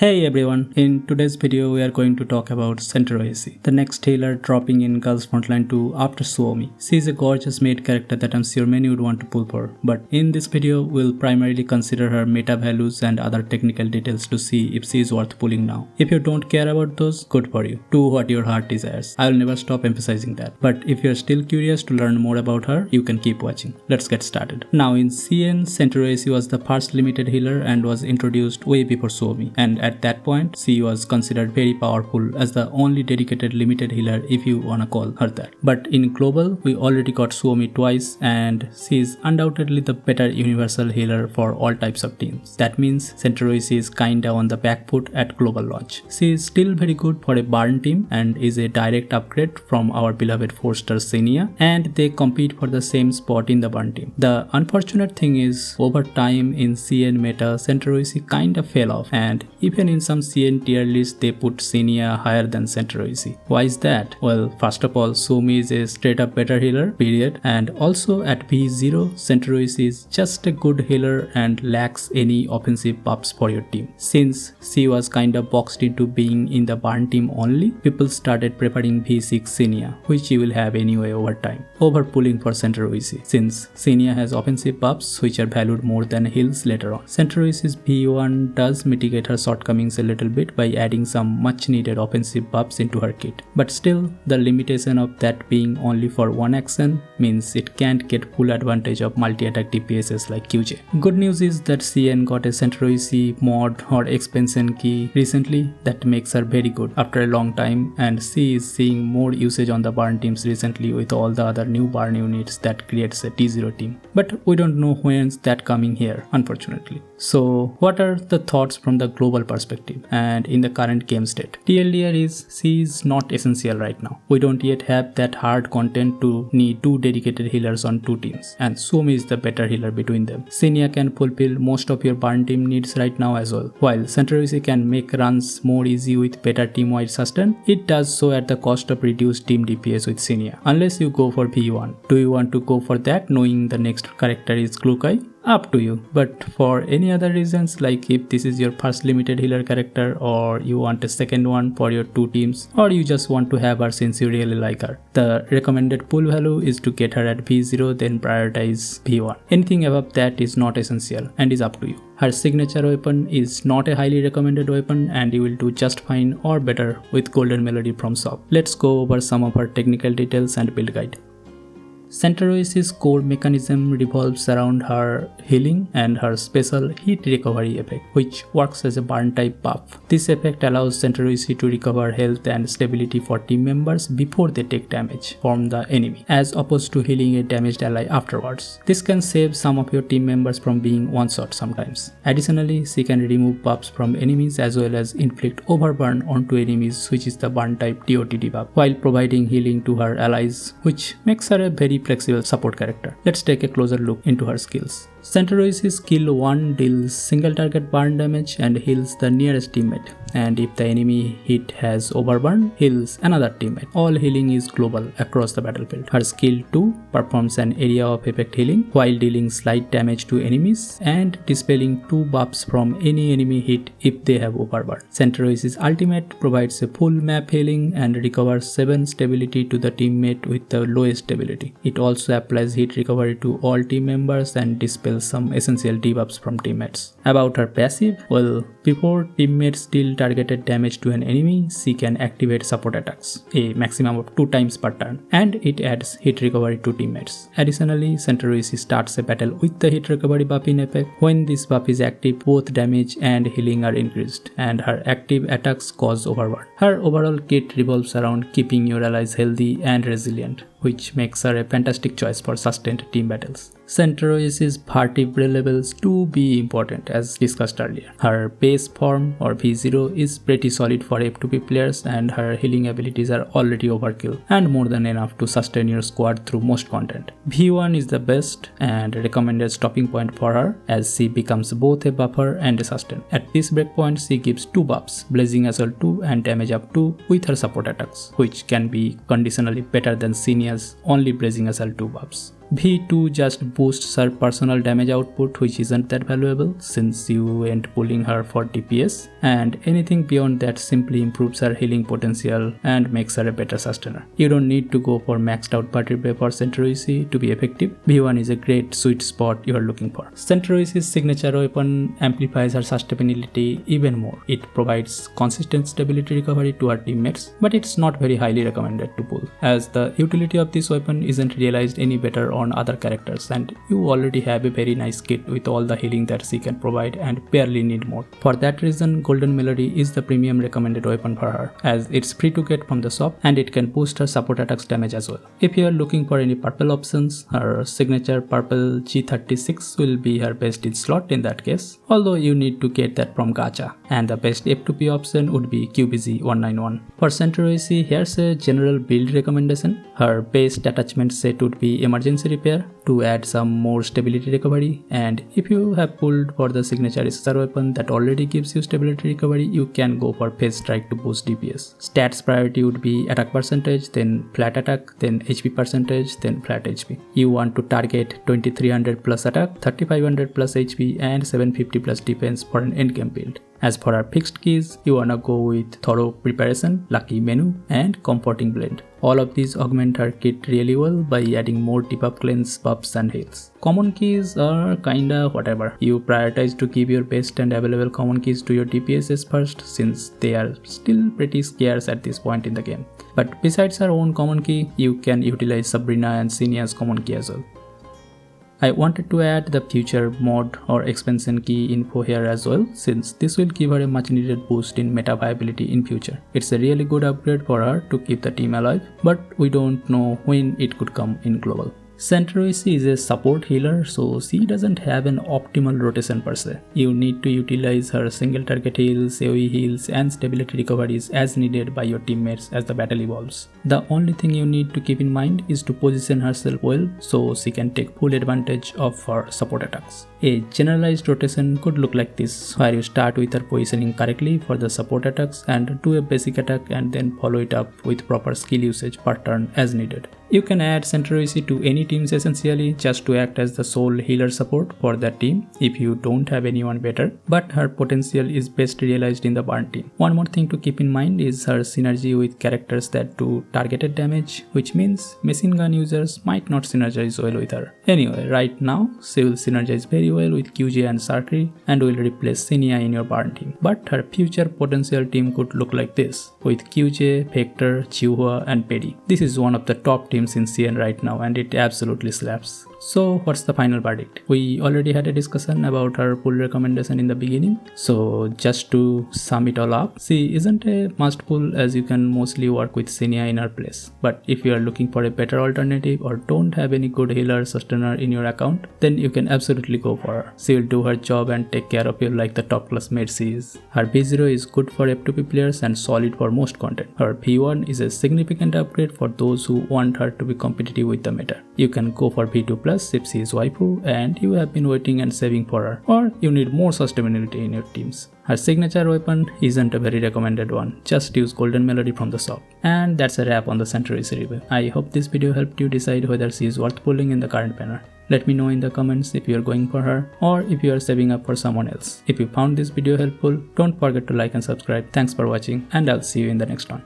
Hey everyone, in today's video we are going to talk about Centaureissi, the next healer dropping in Girls Frontline 2 after Suomi. She is a gorgeous maid character that I'm sure many would want to pull for, but in this video we'll primarily consider her meta values and other technical details to see if she is worth pulling now. If you don't care about those, good for you. Do what your heart desires. I'll never stop emphasizing that. But if you're still curious to learn more about her, you can keep watching. Let's get started. Now in CN, Centaureissi was the first limited healer and was introduced way before Suomi, and at that point, she was considered very powerful as the only dedicated limited healer if you wanna call her that. But in global, we already got Suomi twice and she is undoubtedly the better universal healer for all types of teams. That means Centaureissi is kinda on the back foot at global launch. She is still very good for a burn team and is a direct upgrade from our beloved 4-star Senia, and they compete for the same spot in the burn team. The unfortunate thing is, over time in CN meta, Centaureissi kinda fell off, and even in some CN tier list they put Senia higher than Centaureissi. Why is that? Well, first of all, Suomi is a straight up better healer, period, and also at V0, Centaureissi is just a good healer and lacks any offensive buffs for your team. Since she was kinda boxed into being in the burn team only, people started preferring V6 Senia, which you will have anyway over time, over pulling for Centaureissi, since Senia has offensive buffs which are valued more than heals later on. Centaureissi's V1 does mitigate her shortcomings a little bit by adding some much needed offensive buffs into her kit, but still the limitation of that being only for one action means it can't get full advantage of multi-attack DPSs like QJ. Good news is that CN got a Centaureissi mod or expansion key recently that makes her very good after a long time, and she is seeing more usage on the burn teams recently with all the other new burn units that creates a T0 team. But we don't know when's that coming here, unfortunately. So what are the thoughts from the global perspective and in the current game state? TLDR is, she is not essential right now. We don't yet have that hard content to need two dedicated healers on two teams, and Suomi is the better healer between them. Senia can fulfill most of your burn team needs right now as well. While Centaureissi can make runs more easy with better team-wide sustain, it does so at the cost of reduced team DPS with Senia, unless you go for V1. Do you want to go for that knowing the next character is Glukai? Up to you, but for any other reasons, like if this is your first limited healer character, or you want a second one for your two teams, or you just want to have her since you really like her, the recommended pull value is to get her at V0, then prioritize V1. Anything above that is not essential and is up to you. Her signature weapon is not a highly recommended weapon and you will do just fine or better with Golden Melody from shop. Let's go over some of her technical details and build guide. Centaureissi's core mechanism revolves around her healing and her special heat recovery effect, which works as a burn type buff. This effect allows Centaureissi to recover health and stability for team members before they take damage from the enemy, as opposed to healing a damaged ally afterwards. This can save some of your team members from being one-shot sometimes. Additionally, she can remove buffs from enemies as well as inflict overburn onto enemies, which is the burn type DOT debuff, while providing healing to her allies, which makes her a very flexible support character. Let's take a closer look into her skills. Centaureissi's skill 1 deals single target burn damage and heals the nearest teammate, and if the enemy hit has overburn, heals another teammate. All healing is global across the battlefield. Her skill 2 performs an area of effect healing while dealing slight damage to enemies and dispelling 2 buffs from any enemy hit if they have overburn. Centaureissi's ultimate provides a full map healing and recovers 7 stability to the teammate with the lowest stability. It also applies hit recovery to all team members and dispels some essential debuffs from teammates. About her passive, well, before teammates deal targeted damage to an enemy, she can activate support attacks, a maximum of 2 times per turn, and it adds hit recovery to teammates. Additionally, Centaureissi starts a battle with the hit recovery buff in effect. When this buff is active, both damage and healing are increased, and her active attacks cause overburn. Her overall kit revolves around keeping your allies healthy and resilient, which makes her a fantastic choice for sustained team battles. Centaureissi's Vertebrae levels do be important as discussed earlier. Her base form or V0 is pretty solid for F2P players, and her healing abilities are already overkill and more than enough to sustain your squad through most content. V1 is the best and recommended stopping point for her, as she becomes both a buffer and a sustain. At this breakpoint, she gives 2 buffs, Blazing Assault 2 and Damage Up 2 with her support attacks, which can be conditionally better than Senia's only Blazing Assault 2 buffs. V2 just boosts her personal damage output, which isn't that valuable since you ain't pulling her for DPS, and anything beyond that simply improves her healing potential and makes her a better sustainer. You don't need to go for maxed out Vertebrae for Centaureissi to be effective. V1 is a great sweet spot you are looking for. Centaureissi's signature weapon amplifies her sustainability even more. It provides consistent stability recovery to her teammates, but it's not very highly recommended to pull, as the utility of this weapon isn't realized any better on other characters, and you already have a very nice kit with all the healing that she can provide and barely need more. For that reason, Golden Melody is the premium recommended weapon for her, as it's free to get from the shop and it can boost her support attacks damage as well. If you are looking for any purple options, her signature purple G36 will be her best in slot in that case, although you need to get that from gacha, and the best F2P option would be QBZ191. For Centaureissi, here's a general build recommendation. Her best attachment set would be emergency repair to add some more stability recovery, and if you have pulled for the signature SSR weapon that already gives you stability recovery, you can go for phase strike to boost DPS. Stats priority would be attack percentage, then flat attack, then HP percentage, then flat HP. You want to target 2300 plus attack, 3500 plus HP and 750 plus defense for an endgame build. As for our fixed keys, you wanna go with thorough preparation, lucky menu and comforting blend. All of these augment her kit really well by adding more debuff cleanse, buffs and heals. Common keys are kinda whatever. You prioritize to give your best and available common keys to your DPSs first, since they are still pretty scarce at this point in the game. But besides her own common key, you can utilize Sabrina and Sinia's common key as well. I wanted to add the future mod or expansion key info here as well, since this will give her a much needed boost in meta viability in future. It's a really good upgrade for her to keep the team alive, but we don't know when it could come in global. Centaureissi is a support healer, so she doesn't have an optimal rotation per se. You need to utilize her single target heals, AoE heals and stability recoveries as needed by your teammates as the battle evolves. The only thing you need to keep in mind is to position herself well so she can take full advantage of her support attacks. A generalized rotation could look like this, where you start with her positioning correctly for the support attacks and do a basic attack and then follow it up with proper skill usage per turn as needed. You can add Centaureissi to any teams essentially just to act as the sole healer support for that team if you don't have anyone better, but her potential is best realized in the burn team. One more thing to keep in mind is her synergy with characters that do targeted damage, which means machine gun users might not synergize well with her. Anyway, right now she will synergize very well with QJ and Sarkri and will replace Sinia in your burn team, but her future potential team could look like this, with QJ, Vector, Chihuahua and Pedi. This is one of the top teams in CN right now and it absolutely slaps. So what's the final verdict? We already had a discussion about her pull recommendation in the beginning, so just to sum it all up, she isn't a must pull as you can mostly work with Sinia in her place, but if you are looking for a better alternative or don't have any good healer sustainer in your account, then you can absolutely go for her. She will do her job and take care of you like the top class mate she is. Her V0 is good for F2P players and solid for most content. Her V1 is a significant upgrade for those who want her to be competitive with the meta. You can go for V2 plus if she is waifu and you have been waiting and saving for her, or you need more sustainability in your teams. Her signature weapon isn't a very recommended one, just use Golden Melody from the shop. And that's a wrap on the Centaureissi review. I hope this video helped you decide whether she is worth pulling in the current banner. Let me know in the comments if you are going for her or if you are saving up for someone else. If you found this video helpful, don't forget to like and subscribe. Thanks for watching and I'll see you in the next one.